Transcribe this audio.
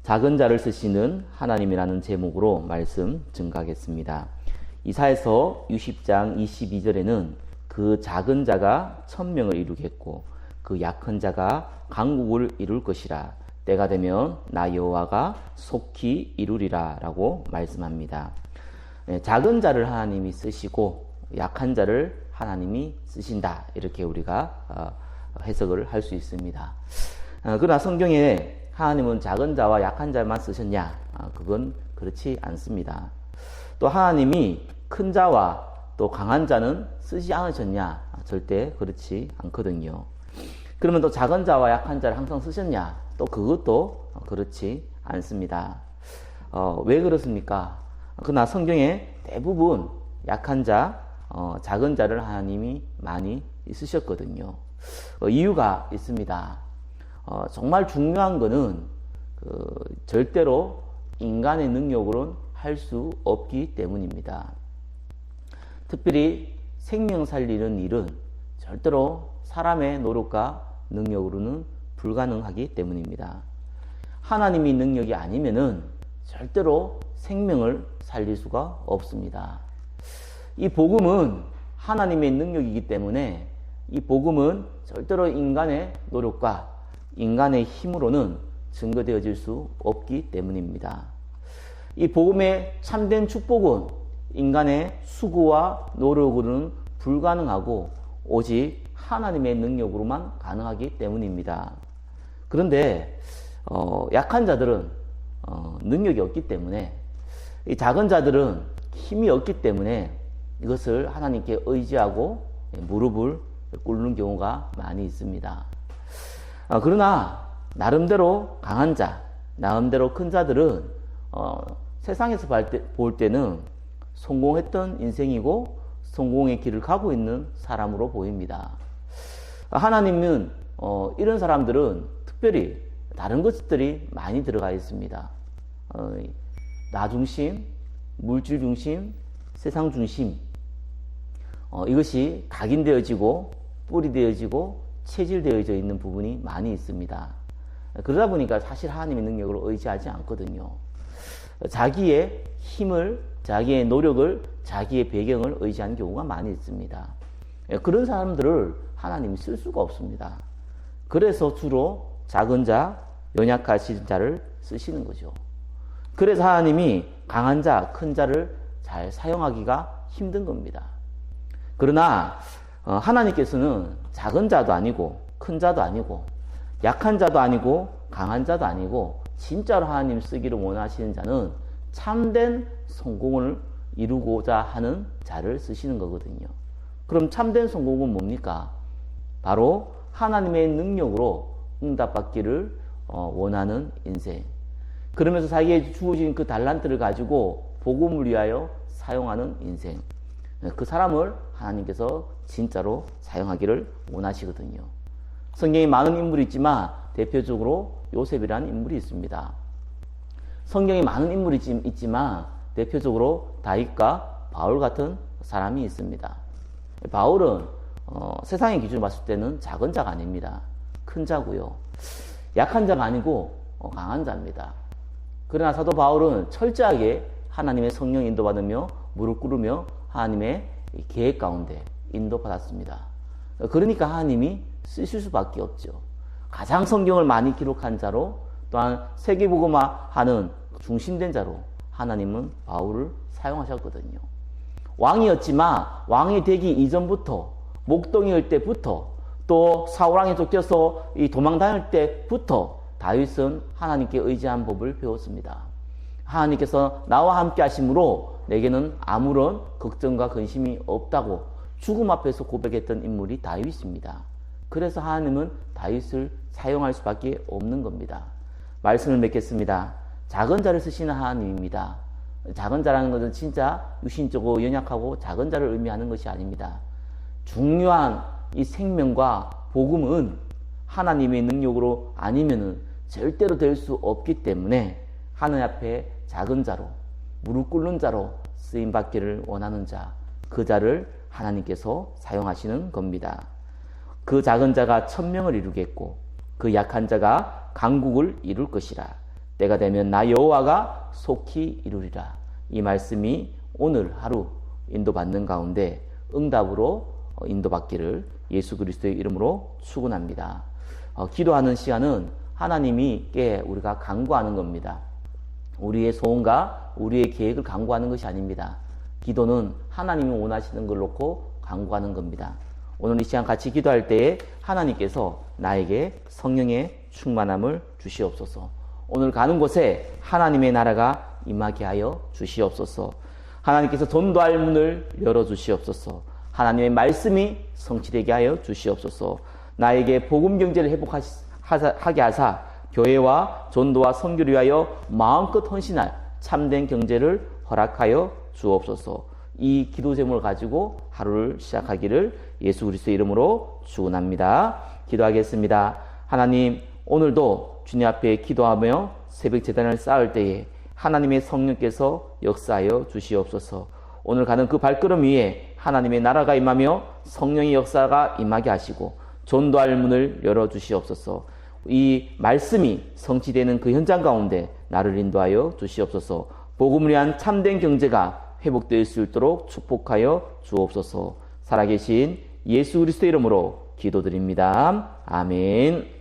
작은 자를 쓰시는 하나님이라는 제목으로 말씀 증가하겠습니다. 이사야서 60장 22절에는 그 작은 자가 천명을 이루겠고 그 약한 자가 강국을 이룰 것이라. 때가 되면 나 여호와가 속히 이루리라 라고 말씀합니다. 작은 자를 하나님이 쓰시고 약한 자를 하나님이 쓰신다, 이렇게 우리가 해석을 할 수 있습니다. 그러나 성경에 하나님은 작은 자와 약한 자만 쓰셨냐? 그건 그렇지 않습니다. 또 하나님이 큰 자와 또 강한 자는 쓰지 않으셨냐? 절대 그렇지 않거든요. 그러면 또 작은 자와 약한 자를 항상 쓰셨냐? 또 그것도 그렇지 않습니다. 왜 그렇습니까? 그러나 성경에 대부분 약한 자, 작은 자를 하나님이 많이 쓰셨거든요. 이유가 있습니다. 정말 중요한 것은 절대로 인간의 능력으로는 할 수 없기 때문입니다. 특별히 생명 살리는 일은 절대로 사람의 노력과 능력으로는 불가능하기 때문입니다. 하나님이 능력이 아니면은 절대로 생명을 살릴 수가 없습니다. 이 복음은 하나님의 능력이기 때문에 이 복음은 절대로 인간의 노력과 인간의 힘으로는 증거되어질 수 없기 때문입니다. 이 복음의 참된 축복은 인간의 수고와 노력으로는 불가능하고 오직 하나님의 능력으로만 가능하기 때문입니다. 그런데 약한 자들은 능력이 없기 때문에, 이 작은 자들은 힘이 없기 때문에 이것을 하나님께 의지하고 무릎을 꿇는 경우가 많이 있습니다. 그러나 나름대로 강한 자, 나름대로 큰 자들은 세상에서 볼 때는 성공했던 인생이고 성공의 길을 가고 있는 사람으로 보입니다. 하나님은 이런 사람들은 특별히 다른 것들이 많이 들어가 있습니다. 나 중심, 물질 중심, 세상 중심, 이것이 각인되어지고 뿌리되어지고 체질되어져 있는 부분이 많이 있습니다. 그러다 보니까 사실 하나님의 능력을 의지하지 않거든요. 자기의 힘을, 자기의 노력을, 자기의 배경을 의지하는 경우가 많이 있습니다. 그런 사람들을 하나님이 쓸 수가 없습니다. 그래서 주로 작은 자, 연약하신 자를 쓰시는 거죠. 그래서 하나님이 강한 자, 큰 자를 잘 사용하기가 힘든 겁니다. 그러나 하나님께서는 작은 자도 아니고 큰 자도 아니고 약한 자도 아니고 강한 자도 아니고 진짜로 하나님 쓰기를 원하시는 자는 참된 성공을 이루고자 하는 자를 쓰시는 거거든요. 그럼 참된 성공은 뭡니까? 바로 하나님의 능력으로 응답받기를 원하는 인생. 그러면서 자기에게 주어진 그 달란트를 가지고 복음을 위하여 사용하는 인생. 그 사람을 하나님께서 진짜로 사용하기를 원하시거든요. 성경에 많은 인물이 있지만 대표적으로 요셉이라는 인물이 있습니다. 성경에 많은 인물이 있지만 대표적으로 다윗과 바울 같은 사람이 있습니다. 바울은 세상의 기준으로 봤을 때는 작은 자가 아닙니다. 큰 자고요. 약한 자가 아니고 강한 자입니다. 그러나 사도 바울은 철저하게 하나님의 성령 인도받으며 무릎 꿇으며 하나님의 계획 가운데 인도받았습니다. 그러니까 하나님이 쓰실 수밖에 없죠. 가장 성경을 많이 기록한 자로, 또한 세계복음화하는 중심된 자로 하나님은 바울을 사용하셨거든요. 왕이었지만 왕이 되기 이전부터, 목동이일 때부터, 또 사울왕에 쫓겨서 도망 다닐 때부터 다윗은 하나님께 의지한 법을 배웠습니다. 하나님께서 나와 함께 하심으로 내게는 아무런 걱정과 근심이 없다고 죽음 앞에서 고백했던 인물이 다윗입니다. 그래서 하나님은 다윗을 사용할 수밖에 없는 겁니다. 말씀을 맺겠습니다. 작은 자를 쓰시는 하나님입니다. 작은 자라는 것은 진짜 유신적으로 연약하고 작은 자를 의미하는 것이 아닙니다. 중요한 이 생명과 복음은 하나님의 능력으로 아니면은 절대로 될 수 없기 때문에 하나님 앞에 작은 자로, 무릎 꿇는 자로 쓰임 받기를 원하는 자, 그 자를 하나님께서 사용하시는 겁니다. 그 작은 자가 천명을 이루겠고 그 약한 자가 강국을 이룰 것이라. 때가 되면 나 여호와가 속히 이루리라. 이 말씀이 오늘 하루 인도받는 가운데 응답으로 인도받기를 예수 그리스도의 이름으로 축원합니다. 기도하는 시간은 하나님께 우리가 간구하는 겁니다. 우리의 소원과 우리의 계획을 간구하는 것이 아닙니다. 기도는 하나님이 원하시는 걸 놓고 간구하는 겁니다. 오늘 이 시간 같이 기도할 때에 하나님께서 나에게 성령의 충만함을 주시옵소서. 오늘 가는 곳에 하나님의 나라가 임하게 하여 주시옵소서. 하나님께서 전도할 문을 열어주시옵소서. 하나님의 말씀이 성취되게 하여 주시옵소서. 나에게 복음 경제를 회복하게 하사 교회와 전도와 선교를 위하여 마음껏 헌신할 참된 경제를 허락하여 주옵소서. 이 기도 제목을 가지고 하루를 시작하기를 예수 그리스도의 이름으로 축원합니다. 기도하겠습니다. 하나님, 오늘도 주님 앞에 기도하며 새벽 제단을 쌓을 때에 하나님의 성령께서 역사하여 주시옵소서. 오늘 가는 그 발걸음 위에 하나님의 나라가 임하며 성령의 역사가 임하게 하시고 전도할 문을 열어주시옵소서. 이 말씀이 성취되는 그 현장 가운데 나를 인도하여 주시옵소서. 복음을 위한 참된 경제가 회복될 수 있도록 축복하여 주옵소서. 살아계신 예수 그리스도 이름으로 기도드립니다. 아멘.